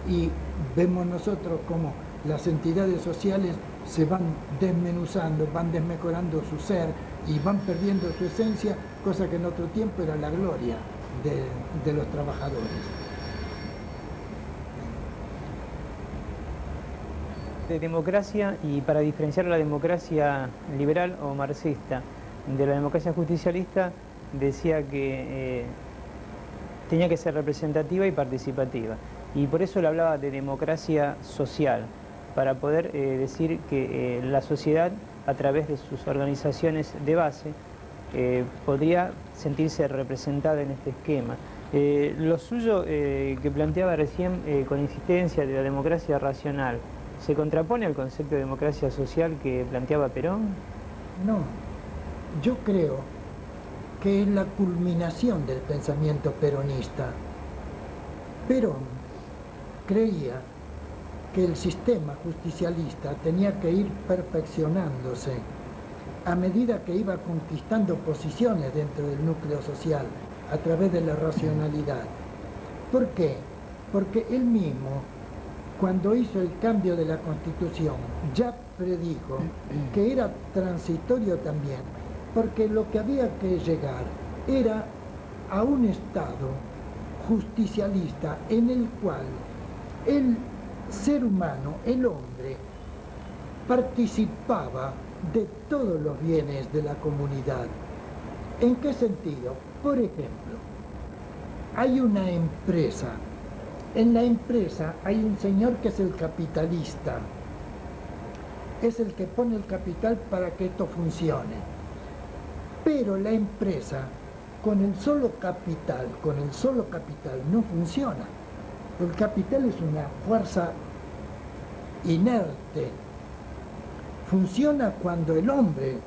y vemos nosotros como las entidades sociales se van desmenuzando, van desmejorando su ser y van perdiendo su esencia, cosa que en otro tiempo era la gloria de los trabajadores. De democracia, y para diferenciar la democracia liberal o marxista de la democracia justicialista, decía que tenía que ser representativa y participativa. Y por eso le hablaba de democracia social, para poder decir que la sociedad, a través de sus organizaciones de base, podría sentirse representada en este esquema. Lo suyo que planteaba recién con insistencia de la democracia racional, ¿se contrapone al concepto de democracia social que planteaba Perón? No, yo creo que es la culminación del pensamiento peronista. Perón creía que el sistema justicialista tenía que ir perfeccionándose a medida que iba conquistando posiciones dentro del núcleo social a través de la racionalidad. ¿Por qué? Porque él mismo, cuando hizo el cambio de la Constitución, ya predijo que era transitorio también, porque lo que había que llegar era a un Estado justicialista en el cual el ser humano, el hombre, participaba de todos los bienes de la comunidad. ¿En qué sentido? Por ejemplo, hay una empresa. En la empresa hay un señor que es el capitalista. Es el que pone el capital para que esto funcione. Pero la empresa, con el solo capital no funciona. El capital es una fuerza inerte. Funciona cuando el hombre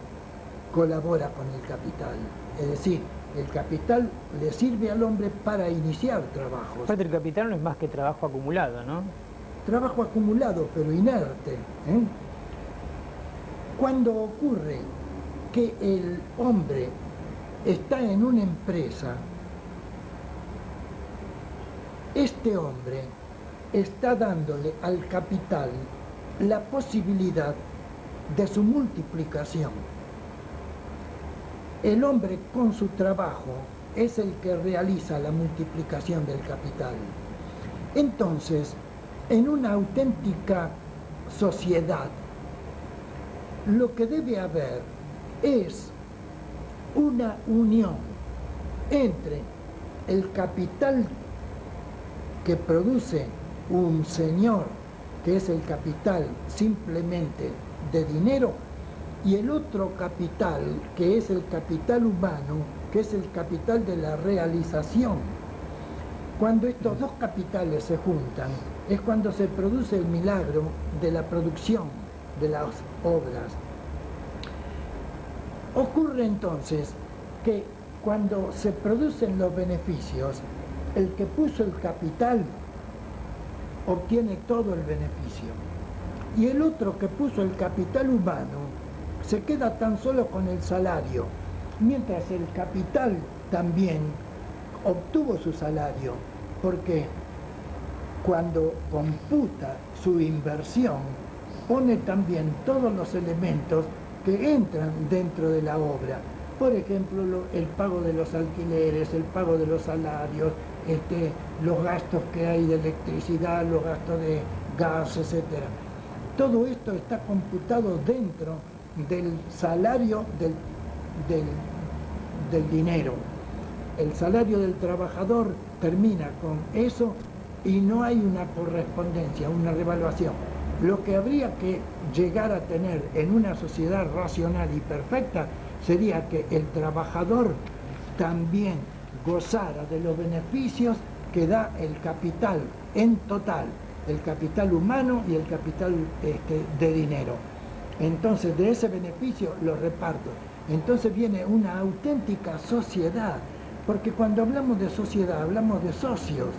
colabora con el capital. Es decir, el capital le sirve al hombre para iniciar trabajos. Aparte, el capital no es más que trabajo acumulado, ¿no? Trabajo acumulado, pero inerte. Cuando ocurre que el hombre está en una empresa, este hombre está dándole al capital la posibilidad de su multiplicación. El hombre con su trabajo es el que realiza la multiplicación del capital. Entonces, en una auténtica sociedad, lo que debe haber es una unión entre el capital que produce un señor, que es el capital simplemente de dinero, y el otro capital, que es el capital humano, que es el capital de la realización. Cuando estos dos capitales se juntan, es cuando se produce el milagro de la producción de las obras. Ocurre entonces que cuando se producen los beneficios, el que puso el capital obtiene todo el beneficio. Y el otro que puso el capital humano se queda tan solo con el salario, mientras el capital también obtuvo su salario, porque cuando computa su inversión, pone también todos los elementos que entran dentro de la obra. Por ejemplo, el pago de los alquileres, el pago de los salarios, los gastos que hay de electricidad, los gastos de gas, etc. Todo esto está computado dentro del salario del dinero. El salario del trabajador termina con eso y no hay una correspondencia, una revaluación. Lo que habría que llegar a tener en una sociedad racional y perfecta sería que el trabajador también gozara de los beneficios que da el capital en total, el capital humano y el capital de dinero. Entonces, de ese beneficio lo reparto. Entonces viene una auténtica sociedad, porque cuando hablamos de sociedad hablamos de socios,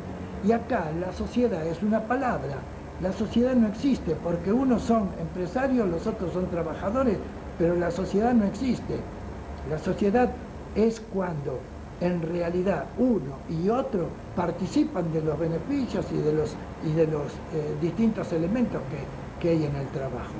y acá la sociedad es una palabra. La sociedad no existe, porque unos son empresarios, los otros son trabajadores, pero la sociedad no existe. La sociedad es cuando en realidad uno y otro participan de los beneficios y de los distintos elementos que hay en el trabajo.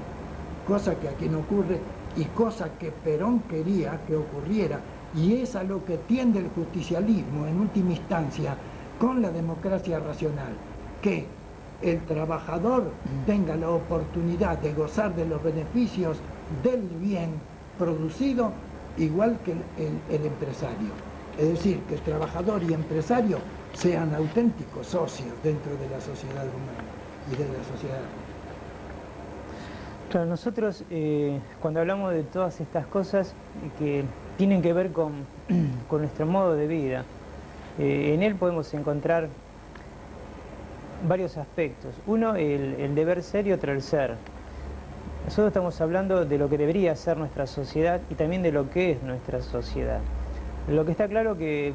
Cosa que aquí no ocurre y cosa que Perón quería que ocurriera, y es a lo que tiende el justicialismo en última instancia con la democracia racional, que el trabajador tenga la oportunidad de gozar de los beneficios del bien producido igual que el empresario. Es decir, que el trabajador y empresario sean auténticos socios dentro de la sociedad humana y de la sociedad. Claro, nosotros cuando hablamos de todas estas cosas que tienen que ver con, con nuestro modo de vida, en él podemos encontrar varios aspectos. Uno, el deber ser y otro, el ser. Nosotros estamos hablando de lo que debería ser nuestra sociedad y también de lo que es nuestra sociedad. Lo que está claro que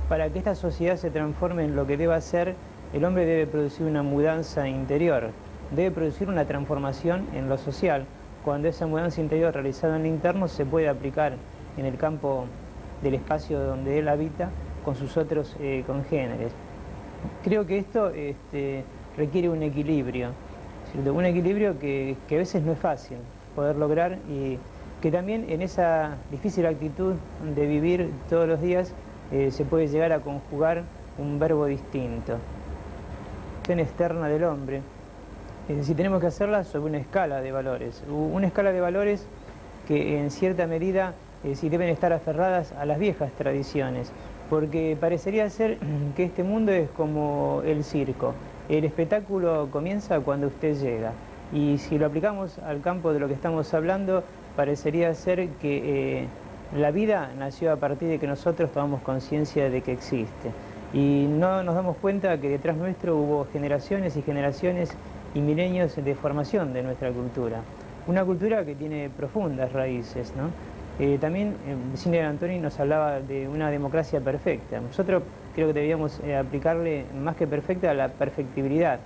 para que esta sociedad se transforme en lo que deba ser, el hombre debe producir una mudanza interior, debe producir una transformación en lo social, cuando esa mudanza interior realizada en lo interno se puede aplicar en el campo del espacio donde él habita con sus otros congéneres. Creo que esto requiere un equilibrio, ¿cierto? Un equilibrio que a veces no es fácil poder lograr y que también en esa difícil actitud de vivir todos los días se puede llegar a conjugar un verbo distinto, en externa del hombre. Es decir, tenemos que hacerla sobre una escala de valores, que en cierta medida sí deben estar aferradas a las viejas tradiciones, porque parecería ser que este mundo es como el circo. El espectáculo comienza cuando usted llega, y si lo aplicamos al campo de lo que estamos hablando, parecería ser que la vida nació a partir de que nosotros tomamos conciencia de que existe. Y no nos damos cuenta que detrás nuestro hubo generaciones y generaciones y milenios de formación de nuestra cultura. Una cultura que tiene profundas raíces, ¿no? También Virginia Antoni nos hablaba de una democracia perfecta. Nosotros creo que debíamos aplicarle más que perfecta a la perfectibilidad,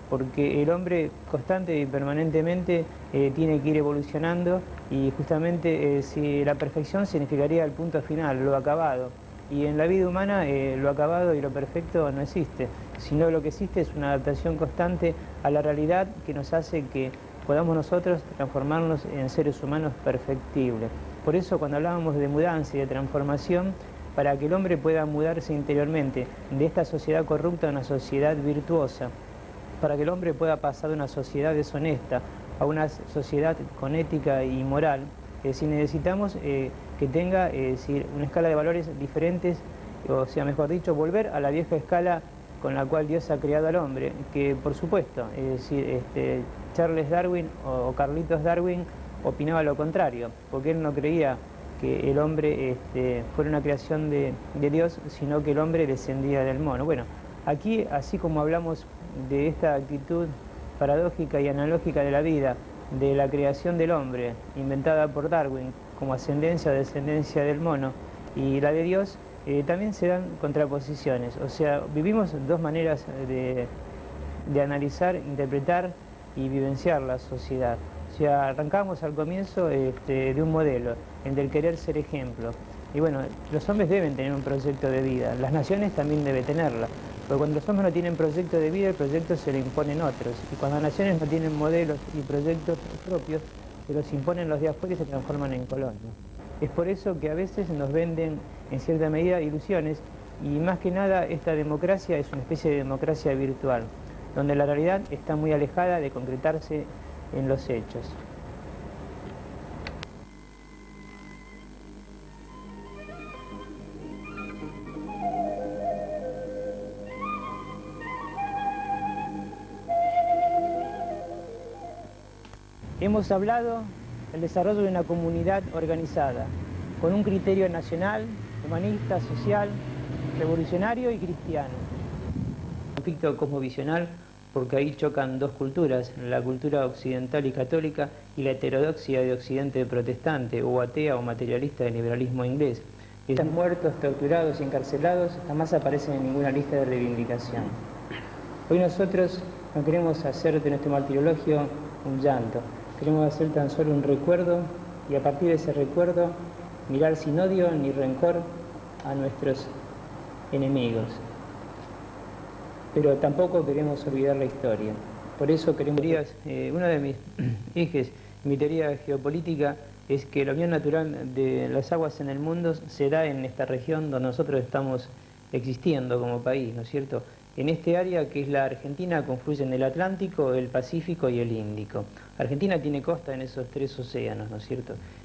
porque el hombre constante y permanentemente tiene que ir evolucionando y justamente si la perfección significaría el punto final, lo acabado. Y en la vida humana lo acabado y lo perfecto no existe, sino lo que existe es una adaptación constante a la realidad que nos hace que podamos nosotros transformarnos en seres humanos perfectibles. Por eso cuando hablábamos de mudanza y de transformación, para que el hombre pueda mudarse interiormente de esta sociedad corrupta a una sociedad virtuosa, para que el hombre pueda pasar de una sociedad deshonesta a una sociedad con ética y moral, si necesitamos que tenga una escala de valores diferentes, o sea, mejor dicho, volver a la vieja escala con la cual Dios ha creado al hombre, que por supuesto, Charles Darwin o Carlitos Darwin opinaba lo contrario, porque él no creía que el hombre fuera una creación de Dios, sino que el hombre descendía del mono. Bueno, aquí, así como hablamos de esta actitud paradójica y analógica de la vida, de la creación del hombre, inventada por Darwin, como ascendencia o descendencia del mono, y la de Dios, también se dan contraposiciones. O sea, vivimos dos maneras de analizar, interpretar y vivenciar la sociedad. O sea, arrancamos al comienzo de un modelo, el del querer ser ejemplo. Y bueno, los hombres deben tener un proyecto de vida, las naciones también deben tenerla. Pero cuando los hombres no tienen proyecto de vida, el proyecto se lo imponen otros. Y cuando las naciones no tienen modelos y proyectos propios, se los imponen los de afuera y se transforman en colonias. Es por eso que a veces nos venden, en cierta medida, ilusiones, y más que nada esta democracia es una especie de democracia virtual, donde la realidad está muy alejada de concretarse en los hechos. Hemos hablado del desarrollo de una comunidad organizada, con un criterio nacional, humanista, social, revolucionario y cristiano. Conflicto cosmovisional, porque ahí chocan dos culturas, la cultura occidental y católica y la heterodoxia de occidente protestante, o atea o materialista del liberalismo inglés. Y están muertos, torturados y encarcelados jamás aparecen en ninguna lista de reivindicación. Hoy nosotros no queremos hacer de nuestro martirologio un llanto. Queremos hacer tan solo un recuerdo y a partir de ese recuerdo mirar sin odio ni rencor a nuestros enemigos. Pero tampoco queremos olvidar la historia. Por eso queremos... uno de mis ejes, mi teoría geopolítica, es que la unión natural de las aguas en el mundo se da en esta región donde nosotros estamos existiendo como país, ¿no es cierto? En este área que es la Argentina confluyen el Atlántico, el Pacífico y el Índico. Argentina tiene costa en esos tres océanos, ¿no es cierto?